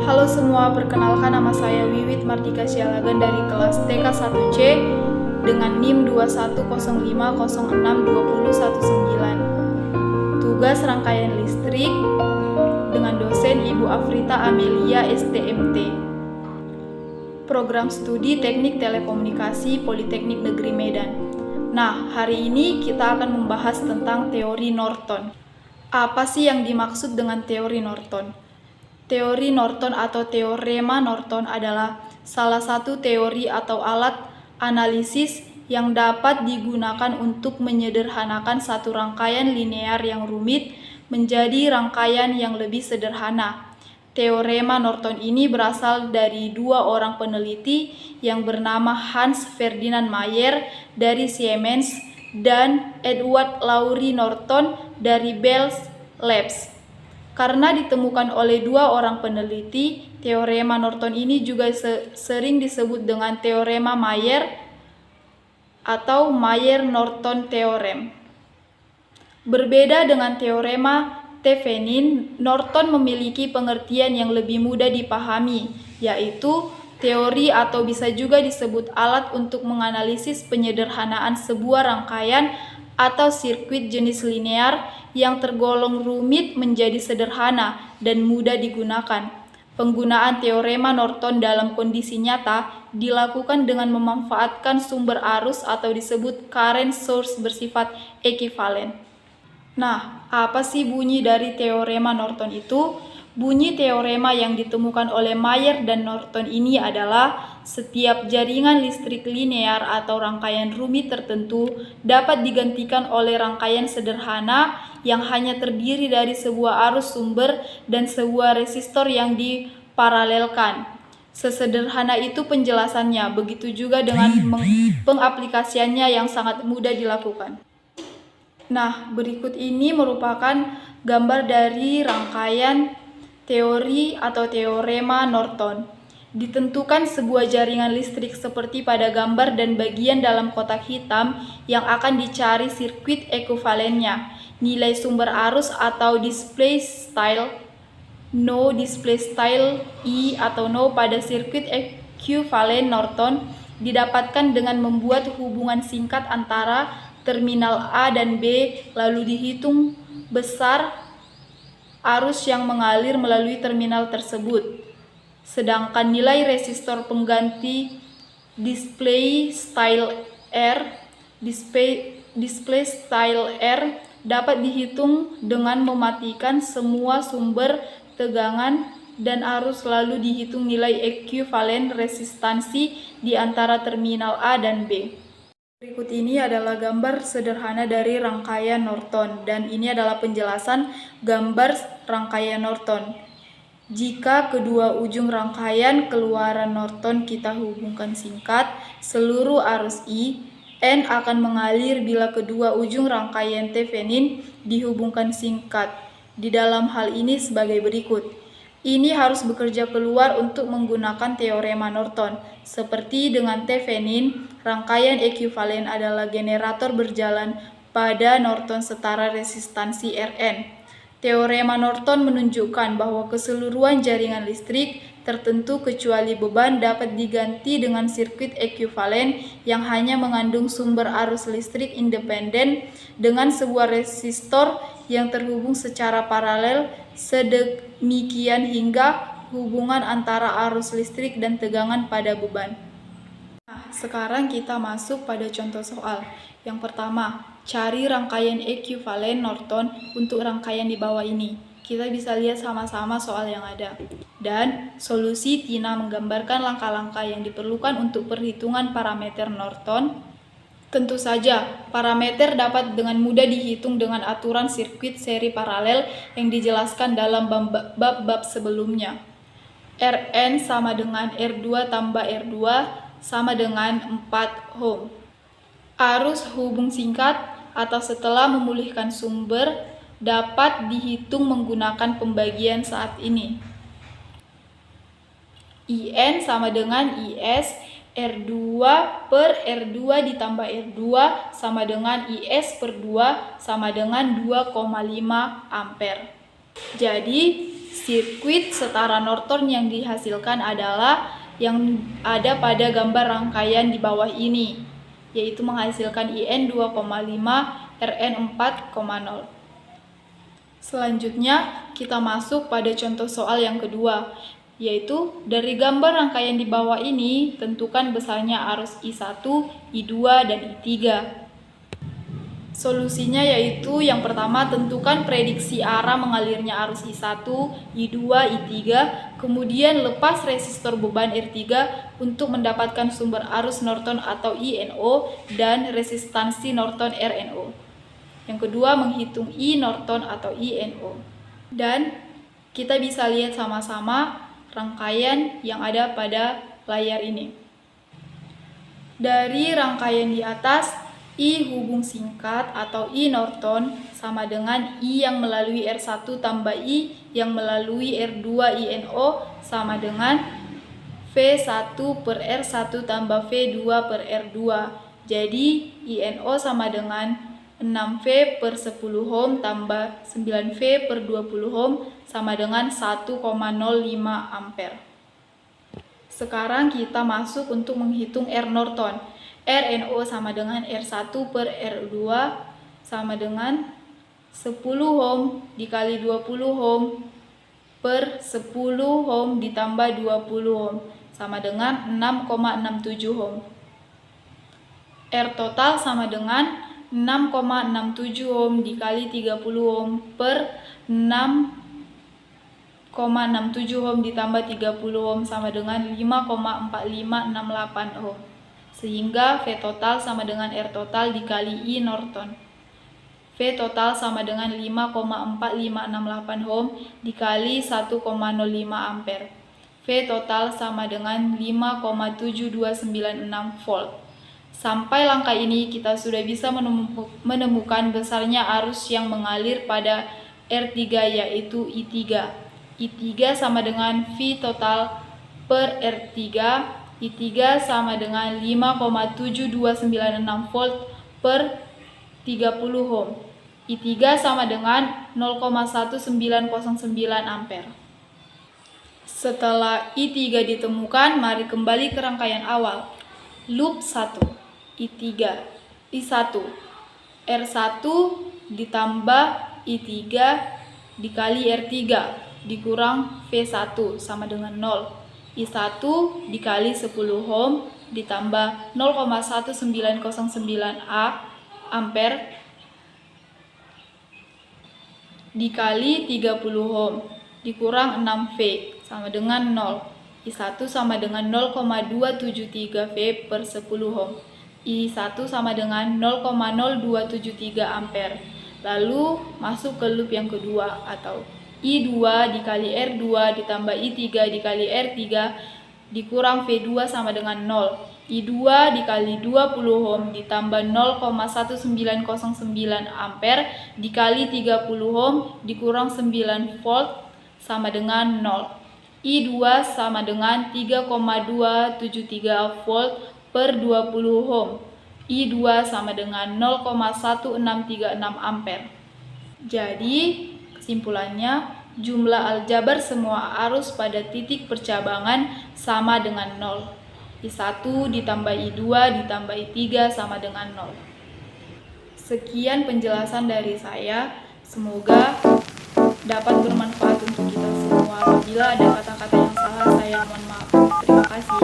Halo semua, perkenalkan nama saya Wiwit Mardika Sialagan dari kelas TK 1C dengan NIM 2105062019. Tugas rangkaian listrik dengan dosen Ibu Afrita Amelia STMT. Program studi Teknik Telekomunikasi Politeknik Negeri Medan. Nah, hari ini kita akan membahas tentang teori Norton. Apa sih yang dimaksud dengan teori Norton? Teori Norton atau teorema Norton adalah salah satu teori atau alat analisis yang dapat digunakan untuk menyederhanakan satu rangkaian linear yang rumit menjadi rangkaian yang lebih sederhana. Teorema Norton ini berasal dari dua orang peneliti yang bernama Hans Ferdinand Mayer dari Siemens dan Edward Laurie Norton dari Bell Labs. Karena ditemukan oleh dua orang peneliti, teorema Norton ini juga sering disebut dengan teorema Mayer atau Mayer-Norton Theorem. Berbeda dengan teorema Thevenin, Norton memiliki pengertian yang lebih mudah dipahami, yaitu teori atau bisa juga disebut alat untuk menganalisis penyederhanaan sebuah rangkaian atau sirkuit jenis linear yang tergolong rumit menjadi sederhana dan mudah digunakan. Penggunaan teorema Norton dalam kondisi nyata dilakukan dengan memanfaatkan sumber arus atau disebut current source bersifat ekivalen. Nah, apa sih bunyi dari teorema Norton itu? Bunyi teorema yang ditemukan oleh Mayer dan Norton ini adalah setiap jaringan listrik linear atau rangkaian rumit tertentu dapat digantikan oleh rangkaian sederhana yang hanya terdiri dari sebuah arus sumber dan sebuah resistor yang diparalelkan. Sesederhana itu penjelasannya, begitu juga dengan pengaplikasiannya yang sangat mudah dilakukan. Nah, berikut ini merupakan gambar dari rangkaian teori atau teorema Norton. Ditentukan sebuah jaringan listrik seperti pada gambar dan bagian dalam kotak hitam yang akan dicari sirkuit ekuivalennya. Nilai sumber arus atau display style I atau no pada sirkuit ekuivalen Norton didapatkan dengan membuat hubungan singkat antara terminal A dan B, lalu dihitung besar arus yang mengalir melalui terminal tersebut. Sedangkan nilai resistor pengganti display style R dapat dihitung dengan mematikan semua sumber tegangan dan arus, lalu dihitung nilai ekuivalen resistansi di antara terminal A dan B. Berikut ini adalah gambar sederhana dari rangkaian Norton, dan ini adalah penjelasan gambar rangkaian Norton. Jika kedua ujung rangkaian keluaran Norton kita hubungkan singkat, seluruh arus I, N akan mengalir bila kedua ujung rangkaian Thevenin dihubungkan singkat. Di dalam hal ini sebagai berikut. Ini harus bekerja keluar untuk menggunakan teorema Norton. Seperti dengan Thevenin, rangkaian ekuivalen adalah generator berjalan pada Norton setara resistansi Rn. Teorema Norton menunjukkan bahwa keseluruhan jaringan listrik tertentu kecuali beban dapat diganti dengan sirkuit ekuivalen yang hanya mengandung sumber arus listrik independen dengan sebuah resistor yang terhubung secara paralel sedemikian hingga hubungan antara arus listrik dan tegangan pada beban. Nah, sekarang kita masuk pada contoh soal. Yang pertama, cari rangkaian ekuivalen Norton untuk rangkaian di bawah ini. Kita bisa lihat sama-sama soal yang ada. Dan solusi Tina menggambarkan langkah-langkah yang diperlukan untuk perhitungan parameter Norton. Tentu saja, parameter dapat dengan mudah dihitung dengan aturan sirkuit seri paralel yang dijelaskan dalam bab-bab sebelumnya. Rn sama dengan R2 tambah R2 sama dengan 4 ohm. Arus hubung singkat atau setelah memulihkan sumber dapat dihitung menggunakan pembagian saat ini. IN sama dengan IS R2 per R2 ditambah R2 sama dengan IS per 2 sama dengan 2,5 ampere. Jadi Sirkuit setara Norton yang dihasilkan adalah yang ada pada gambar rangkaian di bawah ini, yaitu menghasilkan IN 2,5 Rn 4,0. Selanjutnya, kita masuk pada contoh soal yang kedua, yaitu dari gambar rangkaian di bawah ini, tentukan besarnya arus I1, I2, dan I3. Solusinya yaitu yang pertama, tentukan prediksi arah mengalirnya arus I1, I2, I3, kemudian lepas resistor beban R3 untuk mendapatkan sumber arus Norton atau INO dan resistansi Norton RNO. Yang kedua, menghitung I Norton atau INO. Dan kita bisa lihat sama-sama rangkaian yang ada pada layar ini. Dari rangkaian di atas, I hubung singkat atau I Norton sama dengan I yang melalui R1 tambah I yang melalui R2 INO sama dengan V1 per R1 tambah V2 per R2. Jadi INO sama dengan 6V per 10 ohm tambah 9V per 20 ohm sama dengan 1,05 ampere. Sekarang kita masuk untuk menghitung R Norton. RNO sama dengan R1 per R2 sama dengan 10 ohm dikali 20 ohm per 10 ohm ditambah 20 ohm sama dengan 6,67 ohm. R total sama dengan 6,67 ohm dikali 30 ohm per 6,67 ohm ditambah 30 ohm sama dengan 5,4568 ohm. Sehingga V total sama dengan R total dikali I Norton. V total sama dengan 5,4568 ohm dikali 1,05 ampere. V total sama dengan 5,7296 volt. Sampai langkah ini kita sudah bisa menemukan besarnya arus yang mengalir pada R3 yaitu I3. I3 sama dengan V total per R3. I3 sama dengan 5,7296 volt per 30 ohm. I3 sama dengan 0,1909 ampere. Setelah I3 ditemukan, mari kembali ke rangkaian awal. Loop 1. I3, I1, R1 ditambah I3 dikali R3 dikurang V1 sama dengan 0. I1 dikali 10 ohm ditambah 0,1909 ampere dikali 30 ohm dikurang 6V sama dengan 0. I1 sama dengan 0,273 V per 10 ohm. I1 sama dengan 0,0273 ampere. Lalu masuk ke loop yang kedua atau I2 dikali R2 ditambah I3 dikali R3 dikurang V2 sama dengan 0. I2 dikali 20 ohm ditambah 0,1909 ampere dikali 30 ohm dikurang 9 volt sama dengan 0. I2 sama dengan 3,273 volt per 20 ohm. I2 sama dengan 0,1636 ampere. Jadi, kesimpulannya, jumlah aljabar semua arus pada titik percabangan sama dengan 0. I1 ditambah I2 ditambah I3 sama dengan 0. Sekian penjelasan dari saya. Semoga dapat bermanfaat untuk kita semua. Apabila ada kata-kata yang salah, saya mohon maaf. Terima kasih.